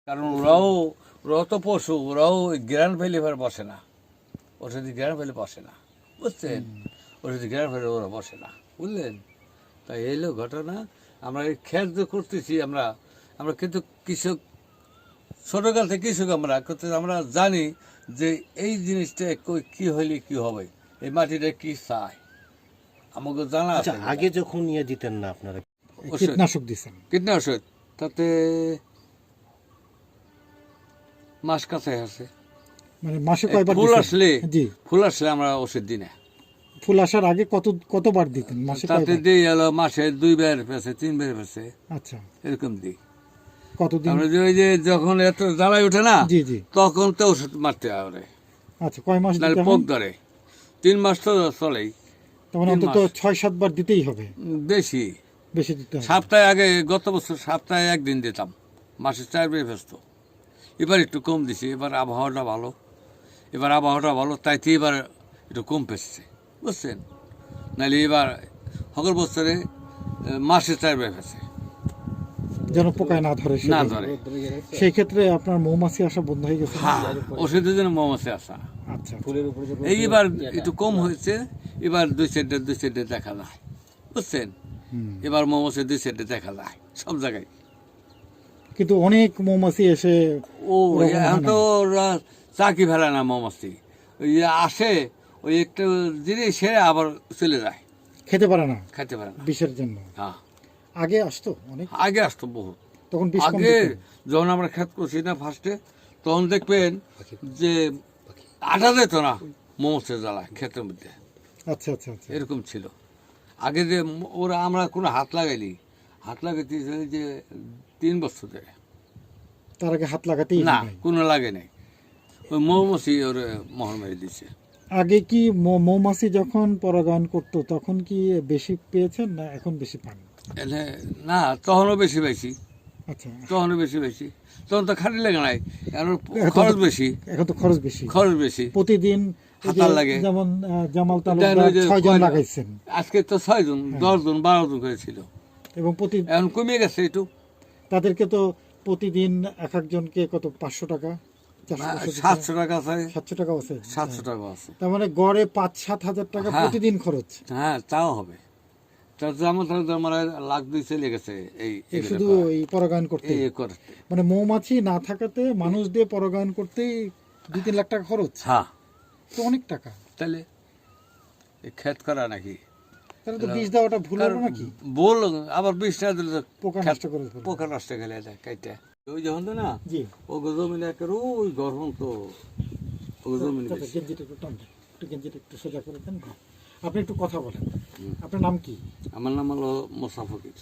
কারণ ওরাও তো পশু, ওরাও গ্রান ফেলে এবার বসে না, ওর সাথে গ্রান ফেলে বসে না, বুঝছেন? ওর সাথে গ্রান ফেলে ওরা বসে না, বুঝলেন? তাই এলো ঘটনা। আমরা এই খেত যে করতেছি আমরা আমরা কিন্তু কৃষক, ছোটকাল থেকে কৃষক আমরা, কিন্তু আমরা জানি যে এই জিনিসটা কী হইলে কী হবে, এই মাটিটা কী চায়, আমাকে জানা আচ্ছা, আছে। আগে যখন ইয়ে দিতেন না আপনারা, কীটনাশক দিচ্ছেন? কীটনাশক তাতে মাস কাছে আছে। মানে মাসে কয়বার ফুল দিছেন? আসলে জি, ফুল আসলে আমরা ওষুধ দিই না, ফুল আসার আগে কতবার দিতেন মাসে তাতে কয়বার? দিই হলো মাসে 2 বার পেছে 3 বার পেছে, আচ্ছা, এরকম দিই। কতদিন? আমরা যে ওই যে যখন এত জ্বালাই ওঠে না, জি জি, তখন তো ওষুধ মারতে হবে, আচ্ছা, কয় মাস নাহলে দিতে পোক হয়? ধরে। 3 মাস তো চলেই, তার মানে 3 অন্তত মাস। 6-7 বার দিতেই হবে, বেশি। বেশি দিতে হবে। সপ্তাহে আগে গত বছর সপ্তাহে 1 দিন দিতাম, মাসে 4 বার ব্যস্ত। এবার একটু কম দিছি, এবার আবহাওয়াটা ভালো, তাইতে এবার একটু কম পেয়েছে, বুঝছেন? নাহলে এবার সকল বছরে মাসে 4 বার পেয়েছে, যেন পোকায় না ধরে না সেটাই। ধরে। সেই ক্ষেত্রে আপনার মৌমাছি আসা বন্ধ হয়ে গেছে? হ্যাঁ, ওষুধের জন্য মৌমাছি আসা। আচ্ছা, এইবার একটু কম হয়েছে, এবার 2 সাইডে দেখা যায়, বুঝছেন? হুম। এবার মৌমাছি 2 সাইডে দেখা যায় সব জায়গায়। কিন্তু অনেক মৌমাছি এসে ও ওরকম এখন হয় তো না। ওরা চাকি ফেলে না মৌমাছি, ওই যে আসে, ওই একটু জিনিস সেরে আবার চলে যায়, খেতে পারে না খাইতে পারে না। বিষের জন্য। হ্যাঁ, আগে আসতো অনেক, আগে আসতো বহুত। তখন বিষ কম আগে দিতেন? যখন আমরা খেত করছি না ফার্স্টে, তখন দেখবেন যে আটা যেত না মৌমাছির জ্বালা ক্ষেতের মধ্যে, আচ্ছা আচ্ছা আচ্ছা, এরকম ছিল। আগে যে ওরা আমরা কোনো হাত লাগাইতে যে 3 বছর ধরে তার আগে হাত লাগাতেই না, হয় নাই। কোনো লাগে নাই, ওই মৌমাছি ওর মহর মেরে দিচ্ছে। আগে কি মৌমাছি যখন পরাগায়ন করতো তখন কি বেশি পেয়েছেন না এখন বেশি পান? এনে না, তখনও বেশি পাইছি, আচ্ছা, তখন তো খাটি লাগে নাই, এখন এখন খরচ তো- বেশি, এখন তো খরচ বেশি। বেশি। প্রতিদিন এই যে হাতার লাগে। যেমন জামাল দেন তালুকদার ওই যে 6 জন কয়লা- লাগাইছেন আজকে তো 6 জন, 10 জন, 12 জন করে ছিল, এবং এখন কমে গেছে একটু। তাদেরকে তো প্রতিদিন এক একজনকে কত 500 টাকা 400 দিতে হয়? 700 টাকা আছে, 700 টাকা আছে। 700 টাকা আছে। তার মানে গড়ে 5-7 হাজার টাকা হ্যাঁ। প্রতিদিন খরচ। হ্যাঁ, তাও হবে। তাতে আমার আমার লাখ 2 চলে গেছে এই এই শুধু এই পরাগায়ন করতে, এই করতে। মানে মৌমাছি না থাকাতে মানুষ দিয়ে পরাগায়ন করতেই 2-3 লাখ টাকা খরচ, হ্যাঁ, তো অনেক টাকা। তাহলে এই ক্ষেত করা নাকি তাহলে তো বীজ দেওয়াটা ভুল হবে নাকি? বল, আবার 20 টাকা দিলে তো পোকা ক্ষেত- নষ্ট করে ফেলবে। পোকা নষ্ট গেলে কাইটা ওই যখন তো না, জি, ও জমিনে একের ওই গরম তো, ও জমিনে চাচা, বেশি। গেঞ্জিটা একটু টান দেন, একটু গেঞ্জিটা একটু সোজা করে দেন। আপনি একটু কথা বলেন। আপনার নাম কি? আমার নাম হলো মোসা ফকির।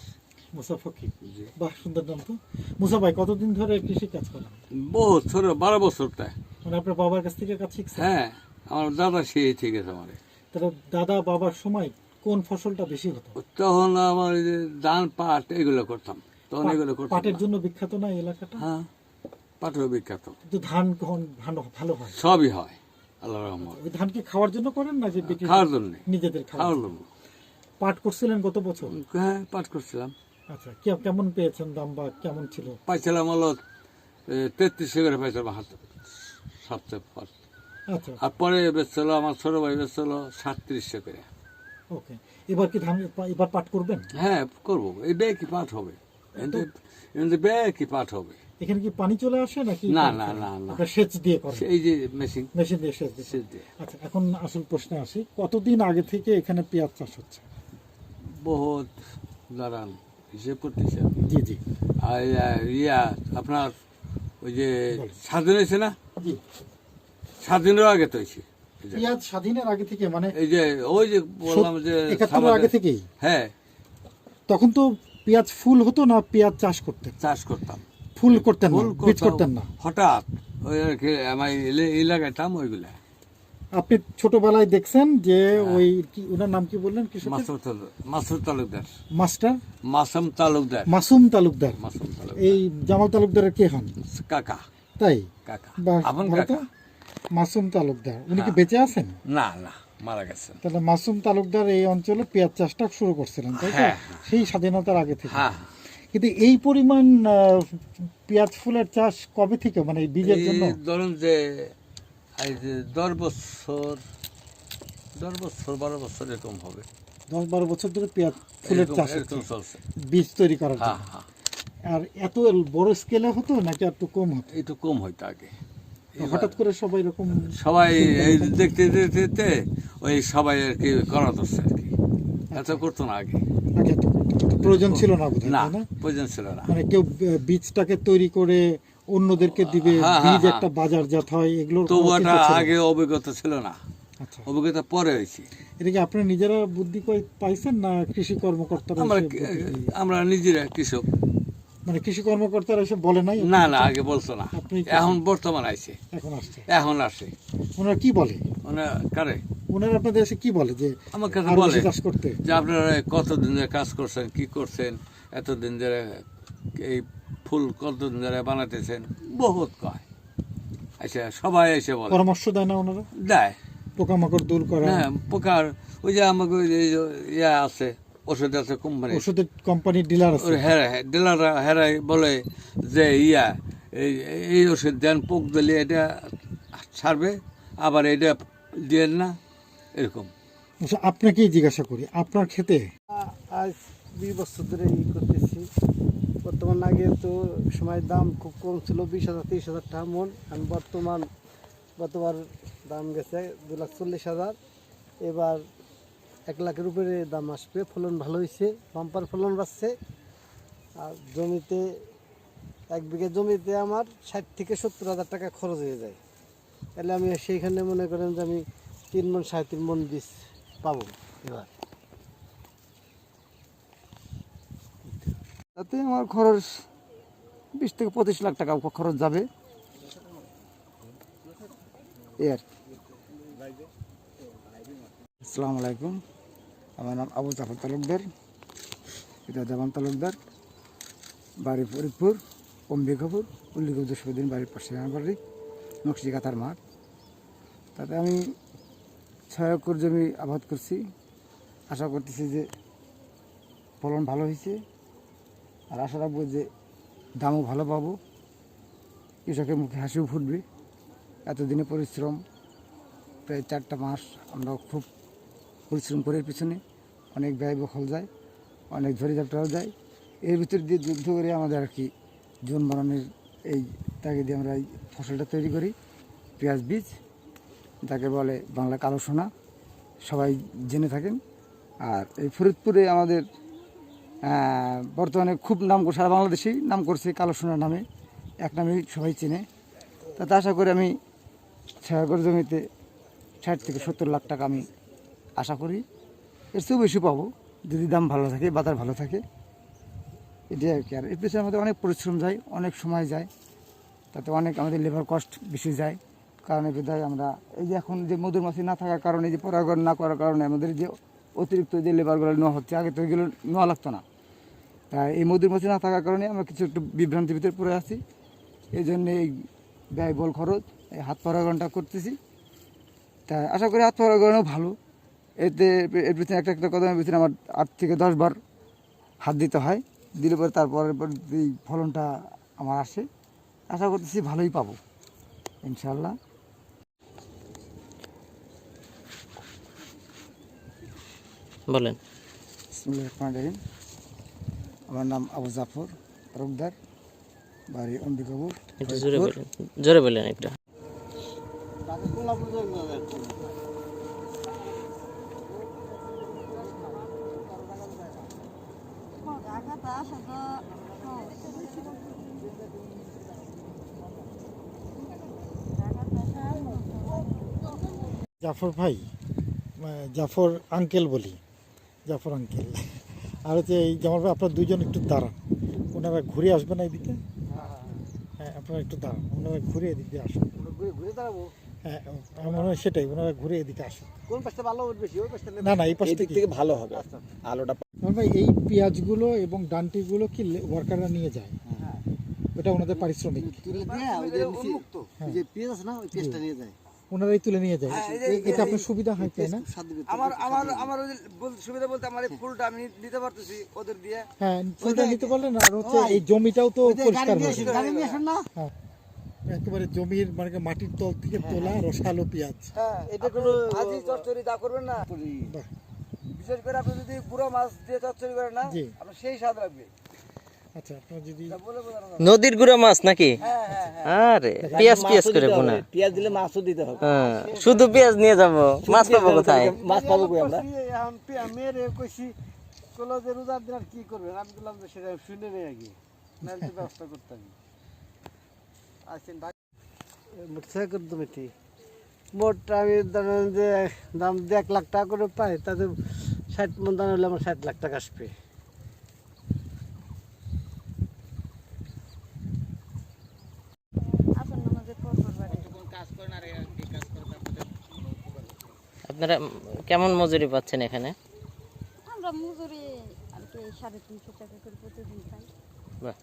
মুসা ফকির। জি। বাহ, সুন্দর নাম তো। মুসা ভাই, কতদিন ধরে কৃষি কাজ করেন? বহুত ছোট, 12 বছর তাই। মানে আপনার বাবার কাছ থেকে কাজ শিখছেন? হ্যাঁ, আমার দাদা সেই ঠিক আছে আমার। তাহলে দাদা বাবার সময় কোন ফসলটা বেশি হতো? তখন আমার এই যে ধান পাট এগুলো করতাম, তখন এগুলো করতাম পাটের না। জন্য বিখ্যাত না এই এলাকাটা? হ্যাঁ, পাটের বিখ্যাত, কিন্তু ধান কখন ভালো হয়? সবই হয় আল্লাহ রহমত। ওই ধান কি খাওয়ার জন্য করেন না যে বিক্রি? খাওয়ার জন্য, নিজেদের খাওয়ার খাওয়ার জন্য। জন্য। পাট করছিলেন গত বছর? হ্যাঁ, পাট করছিলাম, আচ্ছা, কেমন পেয়েছেন দাম বা কেমন ছিল? পাইছিলাম হলো 3300 করে পাইছিলাম হাত সবচেয়ে ফার্স্ট। আচ্ছা, আর পরে বেচছিল আমার ছোট ভাই বেচছিল 3700 করে। ওকে। এবার কি এবার পাট করবেন? হ্যাঁ, করবো। এই বে কি পাট হবে, এমনি বে কি পাট হবে। এখানে কি পানি চলে আসে নাকি? না, না, না, না। আপনার সেচ দিয়ে করেন? এই যে মেশিন মেশিন দিয়ে সেচ দিয়ে। সেচ দিয়ে। আচ্ছা, এখন আসল প্রশ্নে আসি, কতদিন আগে থেকে এখানে পেঁয়াজ চাষ হচ্ছে? বহুত দাঁড়ান, হিসেব করতেছি আমি। জি জি আর আপনার ওই যে বলেন। স্বাধীন হয়েছে না, জি। স্বাধীনের আগে তো হয়েছে। এই যে- পেঁয়াজ স্বাধীনের আগে থেকে, মানে এই যে ওই যে বললাম যে 71 আগে থেকেই? হ্যাঁ, তখন তো পেঁয়াজ ফুল হতো না, পেঁয়াজ চাষ করতেন? চাষ করতাম, ফুল করতেন না, ফুল বীজ করতেন না? হঠাৎ ওই আর কি আমার লাগাইতাম ওইগুলা। আপনি ছোটবেলায় দেখছেন যে ওই ওনার নাম কি বললেন কৃষকের? মাসুদ তালুকদার, মাস্টার মাসুম তালুকদার, মাসুম তালুকদার। মাসুম তালুকদার, এই জামাল তালুকদারের কে হন? কাকা, তাই? কাকা, বাহ, আপন ভালো তো। কাকা। মাসুম তালুকদার, উনি কি হ্যাঁ। বেঁচে আছেন? না, না, মারা গেছেন। তাহলে মাসুম তালুকদার এই অঞ্চলে পেঁয়াজ চাষটা শুরু করছিলেন, তাই তো? হ্যাঁ। সেই স্বাধীনতার আগে থেকে। হ্যাঁ, কিন্তু এই পরিমাণ পেঁয়াজ ফুলের চাষ কবে থেকে, মানে এই বীজের এই জন্য? ধরুন যে এই যে 10 বছর 12 বছর এরকম হবে। 10-12 বছর ধরে পেঁয়াজ ফুলের এরকম চাষ এরকম হচ্ছে চলছে। বীজ তৈরি করার হ্যাঁ জন্য। হ্যাঁ, আর এত বড় স্কেলে হতো নাকি একটু কম হতো? একটু কম হইতো আগে। হঠাৎ করে সবাই এরকম সবাই এই দেখতে দেখতে দেখতে ওই সবাই আর কি করা ধরছে আর কি, এত করতো না আগে। আগে এত করতো না। প্রয়োজন ছিল না বোধহয়, না, তাই না? প্রয়োজন ছিল না। মানে কেউ বীজটাকে তৈরি করে অন্যদেরকে দিবে, হ্যাঁ, বীজ হ্যাঁ, একটা বাজারজাত হয়, এগুলোর তবু কোনো এটা কিছু ছিল না। আগে অভিজ্ঞতা ছিল না, আচ্ছা, অভিজ্ঞতা পরে হয়েছে। এটা কি আপনারা নিজেরা বুদ্ধি পাইছেন না কৃষি কর্মকর্তারা আমরা এসে বুদ্ধি- আমরা নিজেরা কৃষক। মানে কৃষি কর্মকর্তারা এসে বলে নাই? না না, আগে বলতো না, আপনি এখন বর্তমান আইছে, এখন আসছে, এখন আসে। ওনারা কি বলে? মানে কারে ওনারা আপনাদের এসে কি বলে যে আমার কাছে আরো বলে বেশি চাষ করতে? যে আপনারা কতদিন ধরে কাজ করছেন, কি করছেন, এতদিন ধরে এই ফুল কতদিন ধরে বানাতেছেন, বহুত কয়। আচ্ছা, সবাই এসে বলে, পরামর্শ দেয় না ওনারা? দেয়। পোকামাকড় দূর করা, হ্যাঁ, পোকার ওই যে আমাকে ওই যে ইয়া আছে, ওষুধ আছে কোম্পানি, ওষুধের কোম্পানির ডিলার আছে, ওই ডিলাররা হেরাই বলে যে ইয়া এই এই ওষুধ দেন, পোক দিলে এটা ছাড়বে, আবার এটা দেন না, এরকম। আচ্ছা, আপনাকেই জিজ্ঞাসা করি, আপনার ক্ষেতে আজ 20 বছর ধরে ই করতেছি। বর্তমান আগে তো সময় দাম খুব কম ছিল, 20,000-30,000 টাকা মন। আমি গতবার দাম গেছে 2,40,000, এবার 1 লাখের উপরে দাম আসবে। ফলন ভালো হয়েছে, বাম্পার ফলন বাড়ছে। আর জমিতে 1 বিঘা জমিতে আমার 60,000-70,000 টাকা খরচ হয়ে যায়। তাহলে আমি সেইখানে মনে করেন যে আমি 3 মণ 3.5 মণ বীজ পাবো এবার। তাতে আমার খরচ 20 থেকে 25 লাখ টাকা খরচ যাবে, এই আর কি। আসসালামু আলাইকুম, আমার নাম আবু জাফর তালুকদার, এটা দেওয়ান তালুকদার, বাড়ি ফরিদপুর, অম্বিকাপুর, উল্লিপুর 200 দিন বাড়ির পাশে আমার বাড়ি, নকশি কাতার মাঠ। তাতে আমি 6 একর জমি আবাদ করছি। আশা করতেছি যে ফলন ভালো হয়েছে, আর আশা রাখবো যে দামও ভালো পাবো, কৃষকের মুখে হাসিও ফুটবে। এতদিনে পরিশ্রম, প্রায় 4টা মাস আমরা খুব পরিশ্রম করে পিছনে, অনেক ব্যয়বহুল যায়, অনেক ঝড়িঝাপটাও যায়। এর ভিতর দিয়ে যুদ্ধ করে আমাদের আর কি জীবন বানানোর এই তাকে দিয়ে আমরা এই ফসলটা তৈরি করি, পেঁয়াজ বীজ, যাকে বলে বাংলা কালো সোনা, সবাই জেনে থাকেন। আর এই ফরিদপুরে আমাদের বর্তমানে খুব নাম, সারা বাংলাদেশেই নাম করছে কালো সোনা নামে, এক নামেই সবাই চেনে। তাতে আশা করি আমি 6 একর জমিতে 60 থেকে 70 লাখ টাকা আমি আশা করি, এর চেয়েও বেশি পাবো যদি দাম ভালো থাকে, বাজার ভালো থাকে, এটাই আর কি। আর এর পিছনে আমাদের অনেক পরিশ্রম যায়, অনেক সময় যায়, তাতে অনেক আমাদের লেবার কস্ট বেশি যায়। কারণ এই বিধায় আমরা এই যে এখন যে মধুমাছি না থাকার কারণে, যে পরাগণ না করার কারণে আমাদের যে অতিরিক্ত যে লেবারগুলো নেওয়া হচ্ছে, আগে তো এগুলো নেওয়া লাগতো না। এই মধুমাছি না থাকার কারণে আমরা কিছু একটু বিভ্রান্তির ভিতরে পড়ে আছি। এই জন্য এই ব্যয়বহুল খরচ, এই হাত পরাগণটা করতেছি। তাই আশা করি হাত পরাগণও ভালো, এতে এর পিছনে একটা একটা কদমের পিছনে আমার 8 থেকে 10 বার হাত দিতে হয়, দিলে পরে তারপরের পর এই ফলনটা আমার আসে। আশা করতেছি ভালোই পাবো ইনশাল্লাহ। বলেন। বিসমিল্লাহির রহমানির রহিম। আমার নাম আবু জাফর তালুকদার, বাড়ি অম্বিকাপুর। একটু জোরে বলেন একটা। জাফর ভাই, জাফর আঙ্কেল বলি, জাফর আঙ্কেল। আর হচ্ছে এই জামাল ভাই, আপনার দুজন একটু দাঁড়ান, ওনারা ঘুরে আসবেন না এদিকে। হ্যাঁ, আপনারা একটু দাঁড়ান, ওনারা ঘুরে এদিক দিয়ে আসুন। ঘুরে দাঁড়াবো, হ্যাঁ, আমার মনে হয় সেটাই, ওনারা ঘুরে এদিকে আসুন। কোন পাশটা ভালো বেশি? ওই পাশটা না না, এই পাশ থেকে ভালো হবে আলোটা। জামাল ভাই, এই পেঁয়াজগুলো এবং ডান্টিগুলো কি ওয়ার্কাররা নিয়ে যায়? ওটা ওনাদের পারিশ্রমিক। তুলে দিয়ে ওই যে নিচে যে পেঁয়াজ আছে না, ওই পেঁয়াজটা নিয়ে যায়। ওনারাই তুলে নিয়ে যায় এটা আপনার সুবিধা হয় তাই না? আমার আমার আমার ওই যে সুবিধা বলতে আমার এই ফুলটা আমি নিতে পারতেছি ওদের দিয়ে। হ্যাঁ ফুলটা নিতে পারলেন আর হচ্ছে এই জমিটাও তো পরিষ্কার হয়ে যাবে। গাড়ি নিয়ে আসেন না? হ্যাঁ একেবারে জমির মানে মাটির তল থেকে তোলা রসালো পেঁয়াজ। হ্যাঁ, এটা কোনো ভাজি চচ্চড়ি দা করবেন না। বাহ। বিশেষ করে আপনি যদি পুরো মাছ দিয়ে চচ্চড়ি করেন না, জি। আপনার সেই স্বাদ লাগবে। আচ্ছা আপনার যদি তা বলে বোঝানো যাবে না। নদীর গুঁড়া মাছ নাকি? হ্যাঁ হ্যাঁ হ্যাঁ। আরে পেঁয়াজ পেঁয়াজ করে বোনা। পেঁয়াজ দিলে মাছও দিতে হবে। হ্যাঁ, শুধু পেঁয়াজ নিয়ে যাবো, মাছ পাবো কোথায়? মাছ পাবো কই আমরা? এখন মেয়েরে কইছি কলো যে রোজার দিন আর কি করবেন, আমি বললাম যে সেটা শুনে নেই আগে, নাহলে তো ব্যবস্থা করতে হবে। আসেন মোটরসাইকেল জমিটি মোট আমি ধরেন যে দাম 1 লাখ টাকা করে পাই, তাতে 60 মন দাম হলে আমার 60 লাখ টাকা আসবে। আপনারা কেমন মজুরি পাচ্ছেন এখানে? আমরা মজুরি আর কি 350 টাকা করে প্রতিদিন পাই। বাহ।